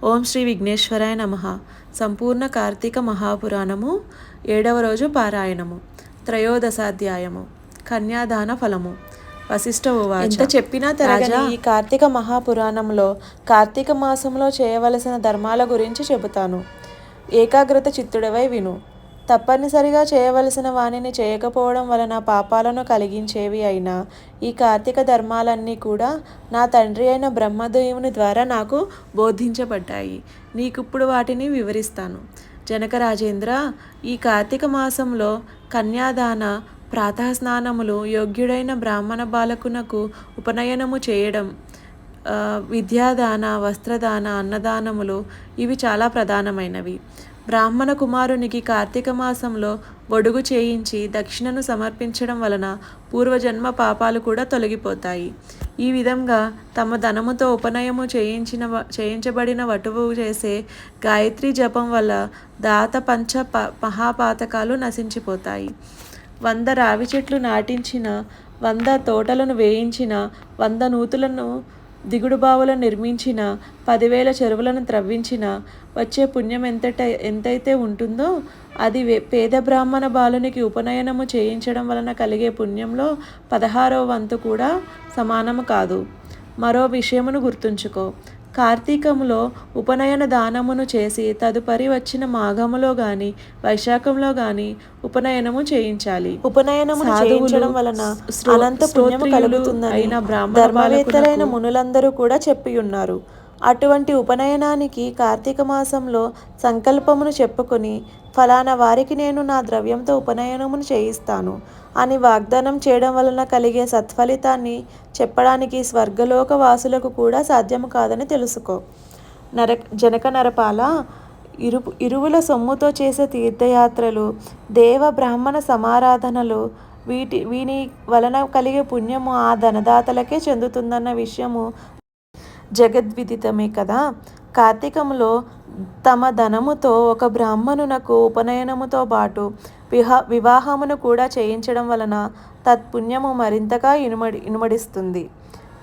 ఓం శ్రీ విఘ్నేశ్వరాయ నమః. సంపూర్ణ కార్తీక మహాపురాణము 7వ రోజు పారాయణము. త్రయోదశాధ్యాయము. కన్యాదాన ఫలము. వశిష్ఠ ఉవాచ. ఎంత చెప్పినా తరగని ఈ కార్తీక మహాపురాణంలో కార్తీక మాసంలో చేయవలసిన ధర్మాల గురించి చెబుతాను. ఏకాగ్రత చిత్తుడవై విను. తప్పనిసరిగా చేయవలసిన వానిని చేయకపోవడం వలన పాపాలను కలిగించేవి అయినా ఈ కార్తీక ధర్మాలన్నీ కూడా నా తండ్రి అయిన బ్రహ్మదేవుని ద్వారా నాకు బోధించబడ్డాయి. నీకిప్పుడు వాటిని వివరిస్తాను. జనకరాజేంద్ర, ఈ కార్తీక మాసంలో కన్యాదాన, ప్రాతఃస్నానములు, యోగ్యుడైన బ్రాహ్మణ బాలకునకు ఉపనయనము చేయడం, విద్యాదాన, వస్త్రదాన, అన్నదానములు ఇవి చాలా ప్రధానమైనవి. బ్రాహ్మణ కుమారునికి కార్తీక మాసంలో బొడుగు చేయించి దక్షిణను సమర్పించడం వలన పూర్వజన్మ పాపాలు కూడా తొలగిపోతాయి. ఈ విధంగా తమ ధనముతో ఉపనయము చేయించబడిన వటువు చేసే గాయత్రి జపం వల్ల దాత పంచ మహాపాతకాలు నశించిపోతాయి. 100 రావి చెట్లు నాటించిన, 100 తోటలను వేయించిన, 100 నూతులను దిగుడు బావులను నిర్మించిన, 10,000 చెరువులను త్రవ్వించిన వచ్చే పుణ్యం ఎంతైతే ఉంటుందో అది పేద బ్రాహ్మణ బాలునికి ఉపనయనము చేయించడం వలన కలిగే పుణ్యంలో 16వ వంతు కూడా సమానము కాదు. మరో విషయమును గుర్తుంచుకో. కార్తీకములో ఉపనయన దానమును చేసి తదుపరి వచ్చిన మాఘములో గాని వైశాఖంలో గాని ఉపనయనము చేయించాలి. ఉపనయనము చేయించడం వలన అనంత పుణ్యము కలుగుతుందని ధర్మవేత్తలైన మునులందరూ కూడా చెప్పి ఉన్నారు. అటువంటి ఉపనయనానికి కార్తీక మాసంలో సంకల్పమును చెప్పుకొని ఫలానా వారికి నేను నా ద్రవ్యంతో ఉపనయనమును చేయిస్తాను అని వాగ్దానం చేయడం వలన కలిగే సత్ఫలితాన్ని చెప్పడానికి స్వర్గలోక వాసులకు కూడా సాధ్యము కాదని తెలుసుకో. జనక నరపాల, ఇరువుల సొమ్ముతో చేసే తీర్థయాత్రలు, దేవ బ్రాహ్మణ సమారాధనలు వీని వలన కలిగే పుణ్యము ఆ ధనదాతలకే చెందుతుందన్న విషయము జగద్విదితమే కదా. కార్తీకంలో తమ ధనముతో ఒక బ్రాహ్మణునకు ఉపనయనముతో పాటు వివాహమును కూడా చేయించడం వలన తత్పుణ్యము మరింతగా ఇనుమడిస్తుంది.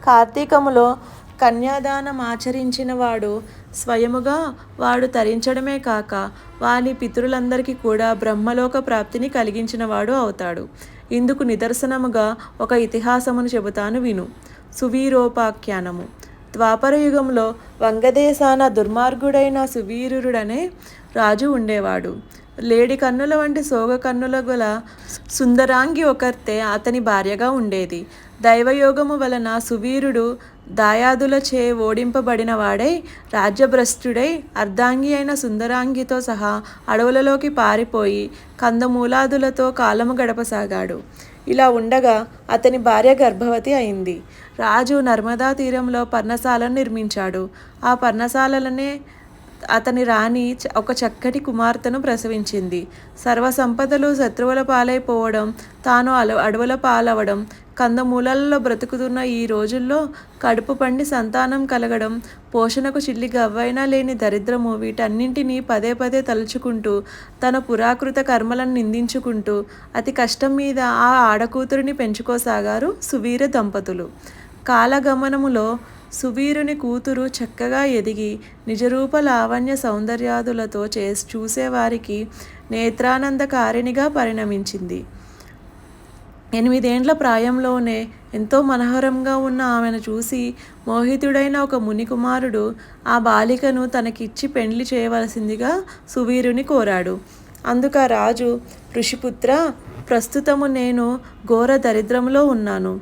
కార్తీకములో కన్యాదానం ఆచరించిన వాడు స్వయముగా వాడు తరించడమే కాక వాని పితరులందరికీ కూడా బ్రహ్మలోక ప్రాప్తిని కలిగించిన వాడు అవుతాడు. ఇందుకు నిదర్శనముగా ఒక ఇతిహాసమును చెబుతాను విను. సువీరోపాఖ్యానము. ద్వాపరయుగంలో వంగదేశాన దుర్మార్గుడైన సువీరుడనే రాజు ఉండేవాడు. లేడి కన్నుల వంటి సోగ కన్నుల గల సుందరాంగి ఒకర్తే అతని భార్యగా ఉండేది. దైవయోగము వలన సువీరుడు దాయాదులచే ఓడింపబడిన వాడై రాజ్యభ్రష్టుడై అర్ధాంగి అయిన సుందరాంగితో సహా అడవులలోకి పారిపోయి కందమూలాదులతో కాలము గడపసాగాడు. ఇలా ఉండగా అతని భార్య గర్భవతి అయింది. రాజు నర్మదా తీరంలో పర్ణశాలను నిర్మించాడు. ఆ పర్ణశాలలోనే అతని రాణి ఒక చక్కటి కుమార్తెను ప్రసవించింది. సర్వసంపదలు శత్రువుల పాలైపోవడం, తాను అడవుల పాలవడం, కందమూలాలలో బ్రతుకుతున్న ఈ రోజుల్లో కడుపు పండి సంతానం కలగడం, పోషణకు చిల్లి గవ్వైనా లేని దరిద్రము, వీటన్నింటినీ పదే పదే తలుచుకుంటూ తన పురాకృత కర్మలను నిందించుకుంటూ అతి కష్టం మీద ఆ ఆడకూతురిని పెంచుకోసాగారు సువీర దంపతులు. కాలగమనములో సువీరుని కూతురు చక్కగా ఎదిగి నిజరూప లావణ్య సౌందర్యాదులతో చూసేవారికి నేత్రానందకారిణిగా పరిణమించింది. 8 ఏండ్ల ప్రాయంలోనే ఎంతో మనోహరంగా ఉన్న ఆమెను చూసి మోహితుడైన ఒక మునికుమారుడు ఆ బాలికను తనకిచ్చి పెండ్లి చేయవలసిందిగా సువీరుని కోరాడు. అందుక రాజు, ఋషిపుత్ర, ప్రస్తుతము నేను ఘోర దరిద్రంలో ఉన్నాను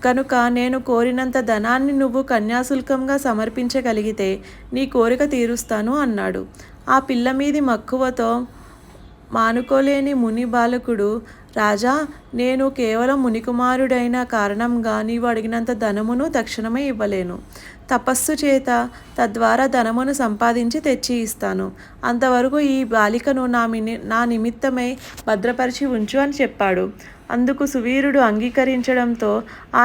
కనుక నేను కోరినంత ధనాన్ని నువ్వు కన్యాశుల్కంగా సమర్పించగలిగితే నీ కోరిక తీరుస్తాను అన్నాడు. ఆ పిల్ల మీది మక్కువతో మానుకోలేని ముని బాలకుడు, రాజా, నేను కేవలం మునికుమారుడైన కారణంగా నీవు అడిగినంత ధనమును తక్షణమే ఇవ్వలేను. తపస్సు చేత తద్వారా ధనమును సంపాదించి తెచ్చి ఇస్తాను. అంతవరకు ఈ బాలికను నా నిమిత్తమై భద్రపరిచి ఉంచు అని చెప్పాడు. అందుకు సువీరుడు అంగీకరించడంతో ఆ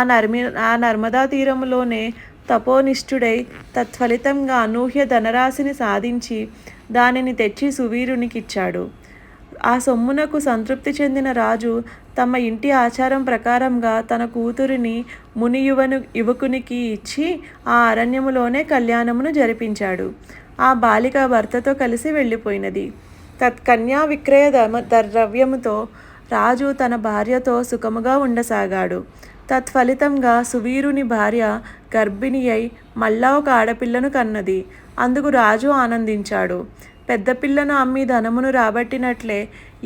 నర్మదా తీరములోనే తపోనిష్ఠుడై తత్ఫలితంగా అనూహ్య ధనరాశిని సాధించి దానిని తెచ్చి సువీరునికిచ్చాడు. ఆ సొమ్మునకు సంతృప్తి చెందిన రాజు తమ ఇంటి ఆచారం ప్రకారంగా తన కూతురిని ముని యువకునికి ఇచ్చి ఆ అరణ్యములోనే కళ్యాణమును జరిపించాడు. ఆ బాలిక భర్తతో కలిసి వెళ్ళిపోయినది. తత్కన్యా విక్రయ ద్రవ్యముతో రాజు తన భార్యతో సుఖముగా ఉండసాగాడు. తత్ఫలితంగా సువీరుని భార్య గర్భిణి అయి మళ్ళా ఒక ఆడపిల్లను కన్నది. అందుకు రాజు ఆనందించాడు. పెద్ద పిల్లను అమ్మి ధనమును రాబట్టినట్లే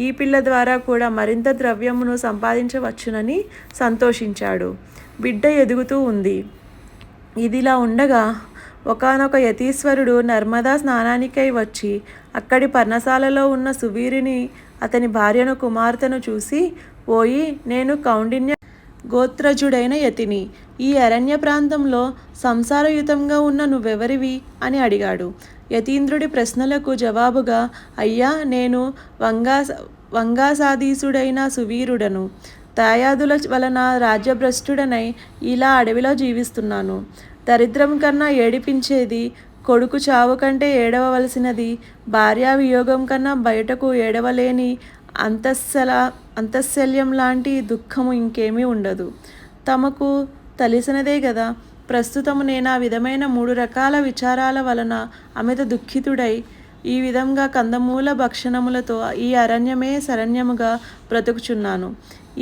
ఈ పిల్ల ద్వారా కూడా మరింత ద్రవ్యమును సంపాదించవచ్చునని సంతోషించాడు. బిడ్డ ఎదుగుతూ ఉంది. ఇదిలా ఉండగా ఒకానొక యతీశ్వరుడు నర్మదా స్నానానికై వచ్చి అక్కడి పర్ణశాలలో ఉన్న సువీరుని అతని భార్యను కుమార్తెను చూసి, ఓయి, నేను కౌండిన్య గోత్రజుడైన యతిని. ఈ అరణ్య ప్రాంతంలో సంసారయుతంగా ఉన్న నువ్వెవరివి అని అడిగాడు. యతీంద్రుడి ప్రశ్నలకు జవాబుగా, అయ్యా, నేను వంగాసాధీసుడైన సువీరుడను. దాయాదుల వలన రాజ్యభ్రష్టుడనై ఇలా అడవిలో జీవిస్తున్నాను. దరిద్రం కన్నా ఏడిపించేది కొడుకు చావు కంటే ఏడవలసినది, భార్యా వియోగం కన్నా బయటకు ఏడవలేని అంతఃశల్యం లాంటి దుఃఖము ఇంకేమీ ఉండదు. తమకు తెలిసినదే గదా. ప్రస్తుతము నేను ఆ విధమైన 3 రకాల విచారాల వలన అమిత దుఃఖితుడై ఈ విధంగా కందమూల భక్షణములతో ఈ అరణ్యమే శరణ్యముగా బ్రతుకుచున్నాను.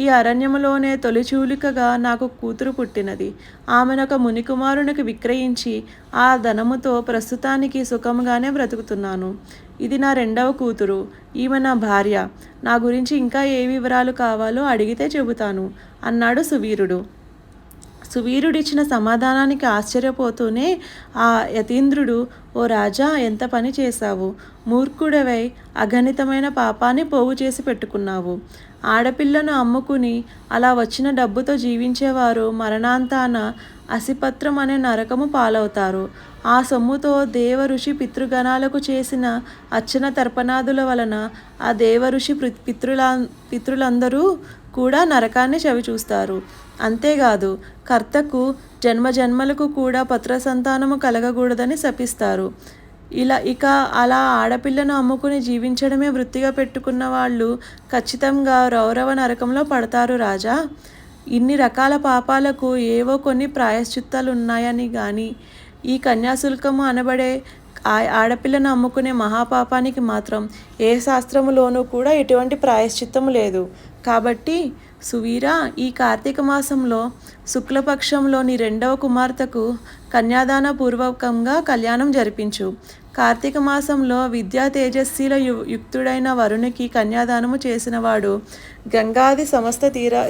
ఈ అరణ్యములోనే తొలిచూలికగా నాకు కూతురు పుట్టినది. ఆమెనొక మునికుమారునికి విక్రయించి ఆ ధనముతో ప్రస్తుతానికి సుఖముగానే బ్రతుకుతున్నాను. ఇది నా 2వ కూతురు. ఈమె నా భార్య. నా గురించి ఇంకా ఏ వివరాలు కావాలో అడిగితే చెబుతాను అన్నాడు సువీరుడు. సువీరుడిచ్చిన సమాధానానికి ఆశ్చర్యపోతూనే ఆ యతీంద్రుడు, ఓ రాజా, ఎంత పని చేశావు! మూర్ఖుడవై అగణితమైన పాపాన్ని పోగు చేసి పెట్టుకున్నావు. ఆడపిల్లను అమ్ముకుని అలా వచ్చిన డబ్బుతో జీవించేవారు మరణాంతాన అసిపత్రం అనే నరకము పాలవుతారు. ఆ సొమ్ముతో దేవఋషి పితృగణాలకు చేసిన అర్చన తర్పణాదుల వలన ఆ దేవఋషి పితృలందరూ కూడా నరకాన్ని చవిచూస్తారు. అంతేకాదు, కర్తకు జన్మజన్మలకు కూడా పుత్ర సంతానము కలగకూడదని శపిస్తారు. అలా ఆడపిల్లను అమ్ముకుని జీవించడమే వృత్తిగా పెట్టుకున్న వాళ్ళు ఖచ్చితంగా రౌరవ నరకంలో పడతారు రాజా. ఇన్ని రకాల పాపాలకు ఏవో కొన్ని ప్రాయశ్చిత్తాలున్నాయని గాని ఈ కన్యాశుల్కము అనబడే ఆడపిల్లను అమ్ముకునే మహాపాపానికి మాత్రం ఏ శాస్త్రములోనూ కూడా ఎటువంటి ప్రాయశ్చిత్తము లేదు. కాబట్టి సువీరా, ఈ కార్తీక మాసంలో శుక్లపక్షంలో నీ 2వ కుమార్తెకు కన్యాదాన పూర్వకంగా కళ్యాణం జరిపించు. కార్తీక మాసంలో విద్యా తేజస్సుల యుక్తుడైన వరునికి కన్యాదానము చేసినవాడు గంగాది సమస్త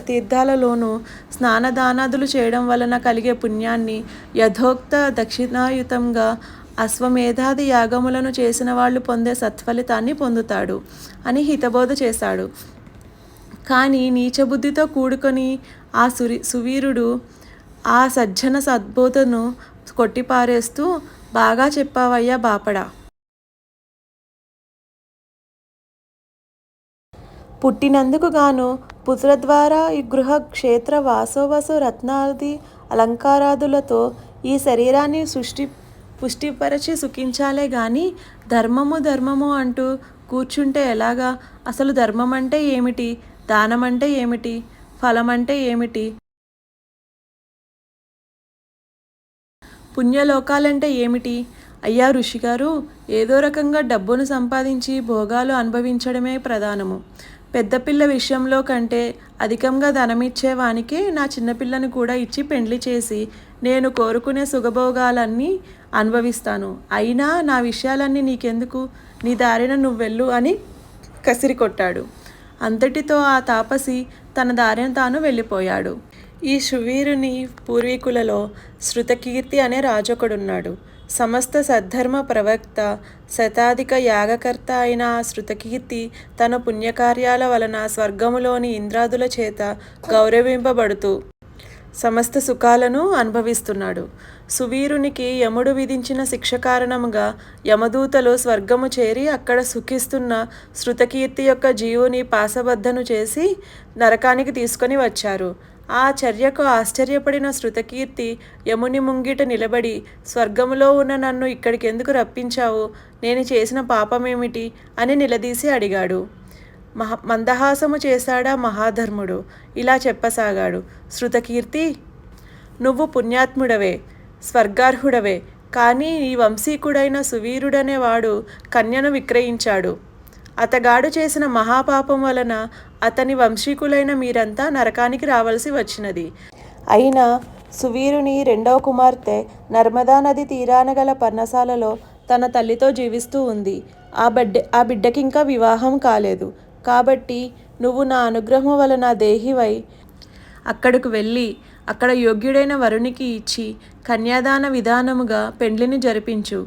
తీర్థాలలోనూ స్నానదానాదులు చేయడం వలన కలిగే పుణ్యాన్ని యథోక్త దక్షిణాయుతంగా అశ్వమేధాది యాగములను చేసిన వాళ్ళు పొందే సత్ఫలితాన్ని పొందుతాడు అని హితబోధ చేశాడు. కానీ నీచబుద్ధితో కూడుకొని ఆ సువీరుడు ఆ సజ్జన సద్బోధను కొట్టిపారేస్తూ, బాగా చెప్పావయ్యా బాపడా. పుట్టినందుకు గాను పుత్రద్వారా ఈ గృహ క్షేత్ర వాసోవసు రత్నాది అలంకారాదులతో ఈ శరీరాన్ని పుష్టిపరచి సుఖించాలే గాని ధర్మము అంటూ కూర్చుంటే ఎలాగా? అసలు ధర్మం అంటే ఏమిటి? దానం అంటే ఏమిటి? ఫలం అంటే ఏమిటి? పుణ్యలోకాలంటే ఏమిటి? అయ్యా ఋషిగారు, ఏదో రకంగా డబ్బును సంపాదించి భోగాలు అనుభవించడమే ప్రధానము. పెద్దపిల్ల విషయంలో కంటే అధికంగా ధనమిచ్చేవానికే నా చిన్నపిల్లను కూడా ఇచ్చి పెండ్లి చేసి నేను కోరుకునే సుఖభోగాలన్నీ అనుభవిస్తాను. అయినా నా విషయాలన్నీ నీకెందుకు? నీ దారిన నువ్వెళ్ళు అని కసిరి కొట్టాడు. అంతటితో ఆ తాపసి తన దారిన తాను వెళ్ళిపోయాడు. ఈ సువీరుని పూర్వీకులలో శృతకీర్తి అనే రాజొకడున్నాడు. సమస్త సద్ధర్మ ప్రవక్త, శతాధిక యాగకర్త అయిన ఆ శృతకీర్తి తన పుణ్యకార్యాల వలన స్వర్గములోని ఇంద్రాదుల చేత గౌరవింపబడుతూ సమస్త సుఖాలను అనుభవిస్తున్నాడు. సువీరునికి యముడు విధించిన శిక్ష కారణముగా యమదూతలు స్వర్గము చేరి అక్కడ సుఖిస్తున్న శృతకీర్తి యొక్క జీవుని పాశబద్ధను చేసి నరకానికి తీసుకొని వచ్చారు. ఆ చర్యకు ఆశ్చర్యపడిన శృతకీర్తి యముని ముంగిట నిలబడి, స్వర్గములో ఉన్న నన్ను ఇక్కడికి ఎందుకు రప్పించావు? నేను చేసిన పాపమేమిటి అని నిలదీసి అడిగాడు. మందహాసము చేశాడా మహాధర్ముడు. ఇలా చెప్పసాగాడు. శృతకీర్తి, నువ్వు పుణ్యాత్ముడవే, స్వర్గార్హుడవే. కానీ ఈ వంశీకుడైన సువీరుడనేవాడు కన్యను విక్రయించాడు. అతగాడు చేసిన మహాపాపం వలన అతని వంశీకులైన మీరంతా నరకానికి రావలసి వచ్చినది. అయినా సువీరుని రెండవ కుమార్తె నర్మదా నది తీరాన గల పర్ణశాలలో తన తల్లితో జీవిస్తూ ఉంది. ఆ బిడ్డకింకా వివాహం కాలేదు. కాబట్టి నువ్వు నా అనుగ్రహం వలన దేహివై అక్కడకు వెళ్ళి అక్కడ యోగ్యుడైన వరునికి ఇచ్చి కన్యాదాన విధానముగా పెండ్లిని జరిపించు.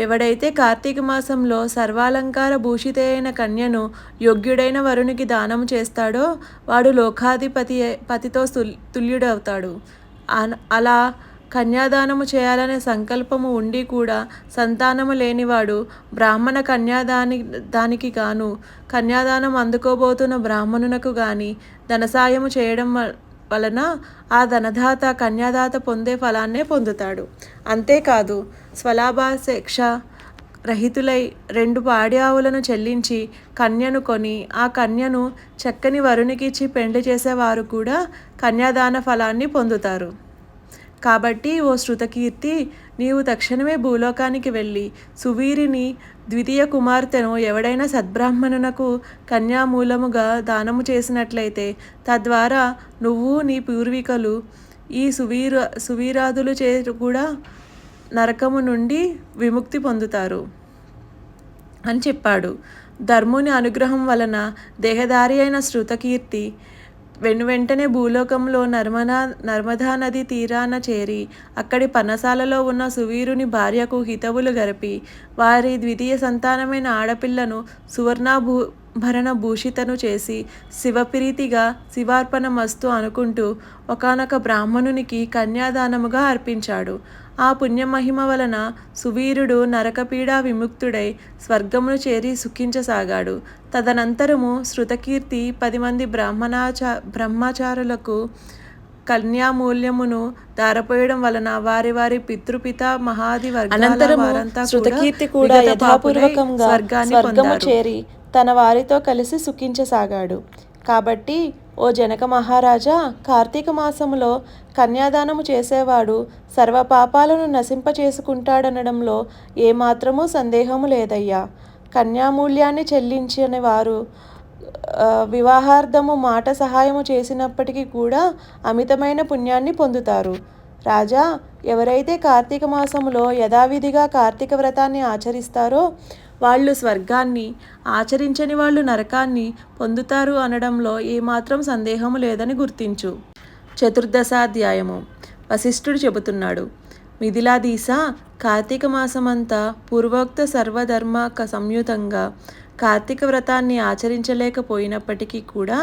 ఎవడైతే కార్తీక మాసంలో సర్వాలంకార భూషిత అయిన కన్యను యోగ్యుడైన వరునికి దానము చేస్తాడో వాడు లోకాధిపతితో తుల్యుడవుతాడు. అలా కన్యాదానము చేయాలనే సంకల్పము ఉండి కూడా సంతానము లేనివాడు బ్రాహ్మణ దానికి గాను కన్యాదానం అందుకోబోతున్న బ్రాహ్మణునకు గాని ధనసాయము చేయడం వలన ఆ ధనదాత కన్యాదాత పొందే ఫలాన్నే పొందుతాడు. అంతేకాదు స్వలాభాపేక్ష రహితులై 2 పాడి ఆవులను చెల్లించి కన్యను కొని ఆ కన్యను చక్కని వరునికిచ్చి పెండ్లి చేసేవారు కూడా కన్యాదాన ఫలాన్ని పొందుతారు. కాబట్టి ఓ శృతకీర్తి, నీవు తక్షణమే భూలోకానికి వెళ్ళి సువీరిని ద్వితీయ కుమార్తెను ఎవడైనా సద్బ్రాహ్మణునకు కన్యామూలముగా దానము చేసినట్లయితే తద్వారా నువ్వు నీ పూర్వీకులు ఈ సువీరాదులు కూడా నరకము నుండి విముక్తి పొందుతారు అని చెప్పాడు. ధర్ముని అనుగ్రహం వలన దేహధారి అయిన శృతకీర్తి వెంటనే భూలోకంలో నర్మదా నది తీరాన చేరి అక్కడి పర్ణశాలలో ఉన్న సువీరుని భార్యకు హితవులు గరిపి వారి ద్వితీయ సంతానమైన ఆడపిల్లను సువర్ణాభరణ భూషితను చేసి శివప్రీతిగా శివార్పణమస్తు అనుకుంటూ ఒకానొక బ్రాహ్మణునికి కన్యాదానముగా అర్పించాడు. ఆ పుణ్యమహిమ వలన సువీరుడు నరకపీడా విముక్తుడై స్వర్గమును చేరి సుఖించసాగాడు. తదనంతరము శృతకీర్తి 10 మంది బ్రహ్మచారులకు కన్యామూల్యమును దారపోయడం వలన వారి వారి పితృపితామహాది వర్గాల వారంతా శృతకీర్తి కూడా యథాపూర్వకంగా స్వర్గము చేరి తన వారితో కలిసి సుఖించసాగాడు. కాబట్టి ఓ జనక మహారాజా, కార్తీక మాసములో కన్యాదానము చేసేవాడు సర్వపాపాలను నశింపచేసుకుంటాడనడంలో ఏమాత్రమూ సందేహము లేదయ్యా. కన్యామూల్యాన్ని చెల్లించని వారు వివాహార్థము మాట సహాయము చేసినప్పటికీ కూడా అమితమైన పుణ్యాన్ని పొందుతారు. రాజా, ఎవరైతే కార్తీక మాసములో యథావిధిగా కార్తీక వ్రతాన్ని ఆచరిస్తారో వాళ్ళు స్వర్గాన్ని, ఆచరించని వాళ్ళు నరకాన్ని పొందుతారు అనడంలో ఏమాత్రం సందేహము లేదని గుర్తించు. చతుర్దశాధ్యాయము. వశిష్ఠుడు చెబుతున్నాడు. మిథిలాధీశ, కార్తీక మాసమంతా పూర్వోక్త సర్వధర్మ సంయుతంగా కార్తీక వ్రతాన్ని ఆచరించలేకపోయినప్పటికీ కూడా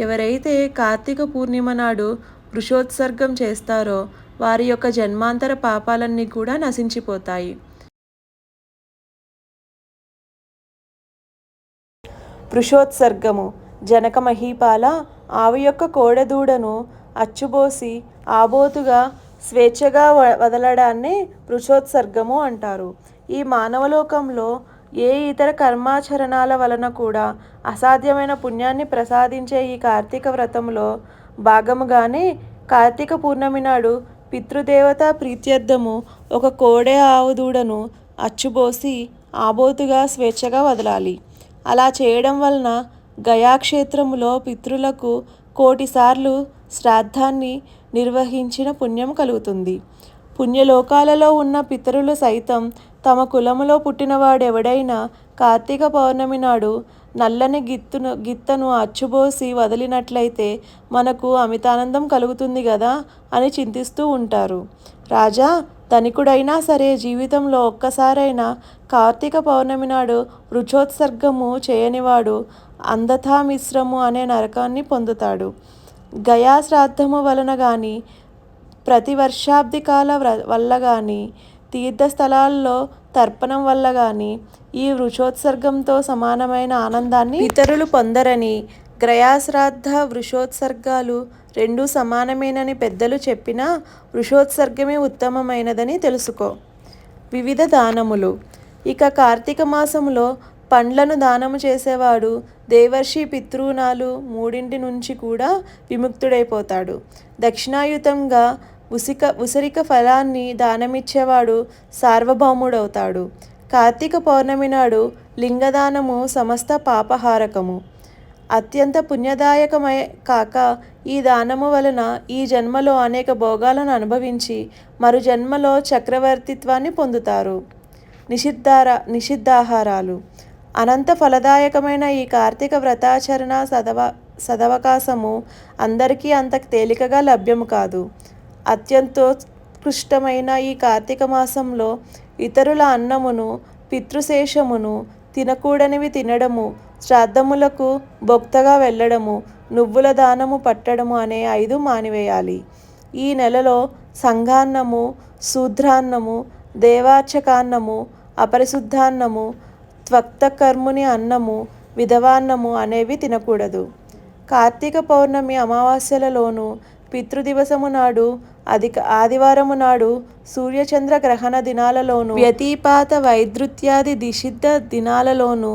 ఎవరైతే కార్తీక పూర్ణిమ నాడు వృషోత్సర్గం చేస్తారో వారి యొక్క జన్మాంతర పాపాలన్నీ కూడా నశించిపోతాయి. వృషోత్సర్గము. జనక మహీపాల, ఆవు యొక్క కోడెదూడను అచ్చుబోసి ఆబోతుగా స్వేచ్ఛగా వదలడాన్నే వృషోత్సర్గము అంటారు. ఈ మానవలోకంలో ఏ ఇతర కర్మాచరణాల వలన కూడా అసాధ్యమైన పుణ్యాన్ని ప్రసాదించే ఈ కార్తీక వ్రతంలో భాగముగానే కార్తీక పూర్ణమి నాడు పితృదేవతా ప్రీత్యర్థము ఒక కోడె ఆవు దూడను అచ్చుబోసి ఆబోతుగా స్వేచ్ఛగా వదలాలి. అలా చేయడం వలన గయాక్షేత్రములో పితృలకు 1,000,000 సార్లు శ్రాద్ధాన్ని నిర్వహించిన పుణ్యం కలుగుతుంది. పుణ్యలోకాలలో ఉన్న పితరులు సైతం తమ కులములో పుట్టినవాడెవడైనా కార్తీక పౌర్ణమి నాడు నల్లని గిత్తను అచ్చుబోసి వదిలినట్లయితే మనకు అమితానందం కలుగుతుంది గదా అని చింతిస్తూ ఉంటారు. రాజా, ధనికుడైనా సరే జీవితంలో ఒక్కసారైనా కార్తీక పౌర్ణమి నాడు వృషోత్సర్గము చేయనివాడు అంధతామిశ్రము అనే నరకాన్ని పొందుతాడు. గయా శ్రాద్ధము వలన కానీ, ప్రతి వర్షాబ్దికాల వల్ల కానీ, తీర్థస్థలాల్లో తర్పణం వల్ల కానీ ఈ వృషోత్సర్గంతో సమానమైన ఆనందాన్ని ఇతరులు పొందరని, గ్రయాశ్రాద్ధ వృషోత్సర్గాలు రెండూ సమానమేనని పెద్దలు చెప్పినా వృషోత్సర్గమే ఉత్తమమైనదని తెలుసుకో. వివిధ దానములు. ఇక కార్తీక మాసములో పండ్లను దానము చేసేవాడు దేవర్షి పితృణాలు 3 నుంచి కూడా విముక్తుడైపోతాడు. దక్షిణాయుతంగా ఉసిరిక ఫలాన్ని దానమిచ్చేవాడు సార్వభౌముడవుతాడు. కార్తీక పౌర్ణమి నాడు లింగదానము సమస్త పాపహారకము. అత్యంత పుణ్యదాయకమే కాక ఈ దానము వలన ఈ జన్మలో అనేక భోగాలను అనుభవించి మరు జన్మలో చక్రవర్తిత్వాన్ని పొందుతారు. నిషిద్ధాహారాలు. అనంత ఫలదాయకమైన ఈ కార్తీక వ్రతాచరణ సదవకాశము అందరికీ అంత తేలికగా లభ్యము కాదు. అత్యంతోత్కృష్టమైన ఈ కార్తీక మాసంలో ఇతరుల అన్నమును, పితృశేషమును, తినకూడనివి తినడము, శ్రాద్ధములకు భోక్తగా వెళ్ళడము, నువ్వుల దానము పట్టడము అనే 5 మానివేయాలి. ఈ నెలలో సంఘాన్నము, శూద్రాన్నము, దేవార్చకాన్నము, అపరిశుద్ధాన్నము, త్వక్తకర్ముని అన్నము, విధవాన్నము అనేవి తినకూడదు. కార్తీక పౌర్ణమి అమావాస్యలలోనూ, పితృదివసము నాడు, ఆదివారము నాడు, సూర్యచంద్ర గ్రహణ దినాలలోనూ, వ్యతిపాత వైద్యుత్యాది నిషిద్ధ దినాలలోనూ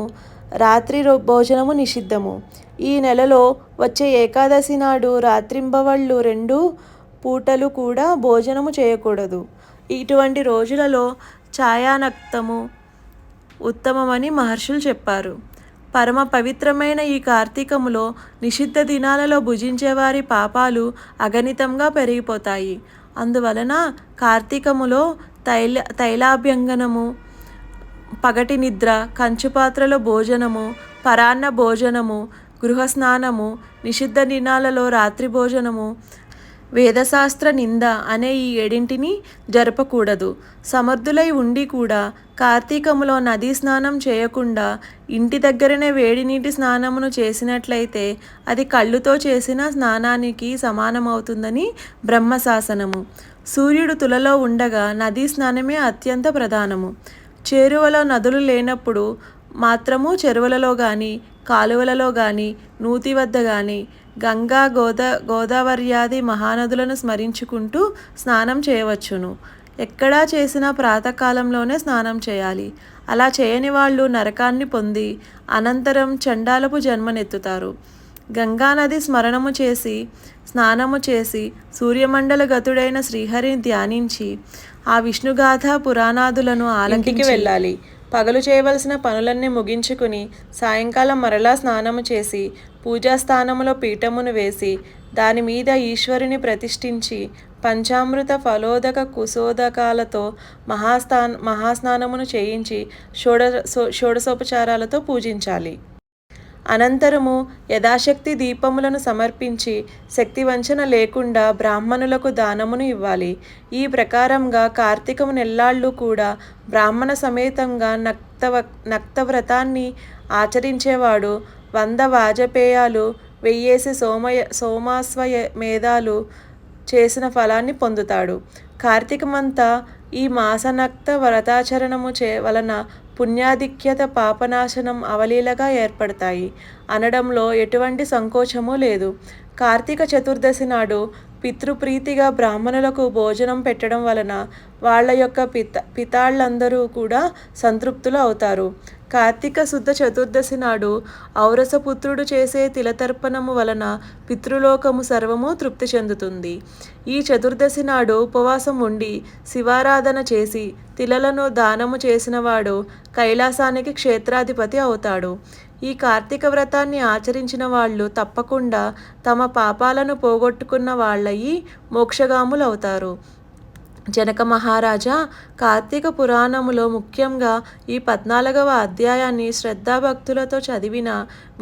రాత్రి భోజనము నిషిద్ధము. ఈ నెలలో వచ్చే ఏకాదశి నాడు రాత్రింబవళ్ళు 2 పూటలు కూడా భోజనము చేయకూడదు. ఇటువంటి రోజులలో ఛాయానక్తము ఉత్తమమని మహర్షులు చెప్పారు. పరమ పవిత్రమైన ఈ కార్తీకములో నిషిద్ధ దినాలలో భుజించేవారి పాపాలు అగణితంగా పెరిగిపోతాయి. అందువలన కార్తీకములో తైలాభ్యంగనము, పగటి నిద్ర, కంచుపాత్రలో భోజనము, పరాన్న భోజనము, గృహస్నానము, నిషిద్ధ దినాలలో రాత్రి భోజనము, వేదశాస్త్ర నింద అనే ఈ 7 జరపకూడదు. సమర్థులై ఉండి కూడా కార్తీకములో నదీ స్నానం చేయకుండా ఇంటి దగ్గరనే వేడి నీటి స్నానమును చేసినట్లయితే అది కళ్ళుతో చేసిన స్నానానికి సమానమవుతుందని బ్రహ్మశాసనము. సూర్యుడు తులలో ఉండగా నదీ స్నానమే అత్యంత ప్రధానము. చేరువలో నదులు లేనప్పుడు మాత్రము చెరువులలో కానీ, కాలువలలో కానీ, నూతి వద్ద కానీ గంగా, గోదావర్యాది మహానదులను స్మరించుకుంటూ స్నానం చేయవచ్చును. ఎక్కడా చేసిన ప్రాతకాలంలోనే స్నానం చేయాలి. అలా చేయని వాళ్ళు నరకాన్ని పొంది అనంతరం చండాలపు జన్మనెత్తుతారు. గంగానది స్మరణము చేసి, స్నానము చేసి, సూర్యమండల గతుడైన శ్రీహరిని ధ్యానించి, ఆ విష్ణుగాథ పురాణాదులను ఆలకించి వెళ్ళాలి. పగలు చేయవలసిన పనులన్నీ ముగించుకుని సాయంకాలం మరలా స్నానము చేసి, పూజాస్థానములో పీఠమును వేసి, దాని మీద ఈశ్వరుని ప్రతిష్ఠించి, పంచామృత ఫలోదక కుశోదకాలతో మహాస్నానమును చేయించి షోడశోపచారాలతో పూజించాలి. అనంతరము యథాశక్తి దీపములను సమర్పించి శక్తి వంచన లేకుండా బ్రాహ్మణులకు దానమును ఇవ్వాలి. ఈ ప్రకారంగా కార్తీకము నెల్లాళ్ళు కూడా బ్రాహ్మణ సమేతంగా నక్తవ్రతాన్ని ఆచరించేవాడు 100 వాజపేయాలు 1000 సోమాశ్వమేధాలు చేసిన ఫలాన్ని పొందుతాడు. కార్తీకమంతా ఈ మాసనక్త వ్రతాచరణము వలన పుణ్యాధిక్యత, పాపనాశనం అవలీలగా ఏర్పడతాయి అనడంలో ఎటువంటి సంకోచము లేదు. కార్తీక చతుర్దశి నాడు పితృప్రీతిగా బ్రాహ్మణులకు భోజనం పెట్టడం వలన వాళ్ళ యొక్క పితాళ్ళందరూ కూడా సంతృప్తులు అవుతారు. కార్తీక శుద్ధ చతుర్దశి నాడు ఔరసపుత్రుడు చేసే తిలతర్పణము వలన పితృలోకము సర్వము తృప్తి చెందుతుంది. ఈ చతుర్దశి నాడు ఉపవాసం ఉండి శివారాధన చేసి తిలలను దానము చేసినవాడు కైలాసానికి క్షేత్రాధిపతి అవుతాడు. ఈ కార్తీక వ్రతాన్ని ఆచరించిన వాళ్ళు తప్పకుండా తమ పాపాలను పోగొట్టుకున్న వాళ్ళయి మోక్షగాములవుతారు. జనక మహారాజా, కార్తీక పురాణములో ముఖ్యంగా ఈ 14వ అధ్యాయాన్ని శ్రద్ధాభక్తులతో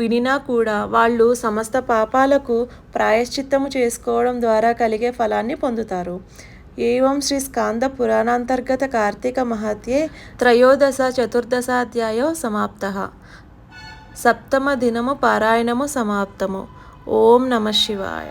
వినినా కూడా వాళ్ళు సమస్త పాపాలకు ప్రాయశ్చిత్తము చేసుకోవడం ద్వారా కలిగే ఫలాన్ని పొందుతారు. ఏవం శ్రీ స్కాంద పురాణాంతర్గత కార్తీక మహత్యే త్రయోదశ చతుర్దశాధ్యాయో సమాప్తః. 7వ దినము పారాయణము సమాప్తము. ఓం నమః శివాయ.